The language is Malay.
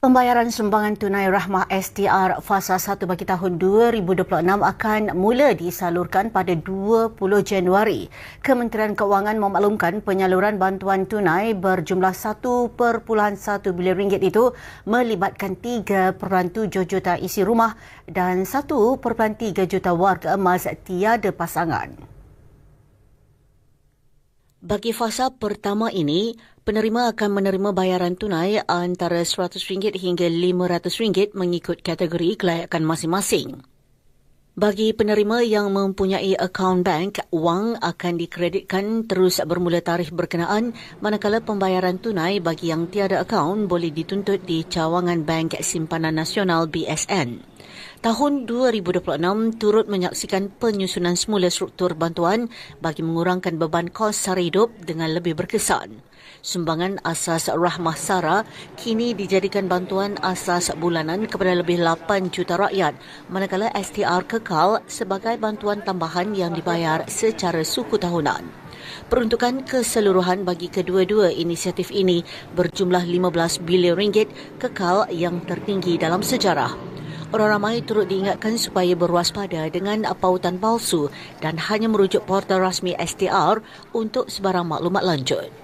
Pembayaran sumbangan tunai Rahmah STR fasa 1 bagi tahun 2026 akan mula disalurkan pada 20 Januari. Kementerian Keuangan memaklumkan penyaluran bantuan tunai berjumlah 1.1 bilion ringgit itu melibatkan 3.7 juta isi rumah dan 1.3 juta warga emas tiada pasangan. Bagi fasa pertama ini, penerima akan menerima bayaran tunai antara RM100 hingga RM500 mengikut kategori kelayakan masing-masing. Bagi penerima yang mempunyai akaun bank, wang akan dikreditkan terus bermula tarikh berkenaan, manakala pembayaran tunai bagi yang tiada akaun boleh dituntut di cawangan Bank Simpanan Nasional BSN. Tahun 2026 turut menyaksikan penyusunan semula struktur bantuan bagi mengurangkan beban kos sara hidup dengan lebih berkesan. Sumbangan asas Rahmah Sara kini dijadikan bantuan asas bulanan kepada lebih 8 juta rakyat, manakala STR kekal sebagai bantuan tambahan yang dibayar secara suku tahunan. Peruntukan keseluruhan bagi kedua-dua inisiatif ini berjumlah RM15 bilion kekal yang tertinggi dalam sejarah. Orang ramai turut diingatkan supaya berwaspada dengan pautan palsu dan hanya merujuk portal rasmi STR untuk sebarang maklumat lanjut.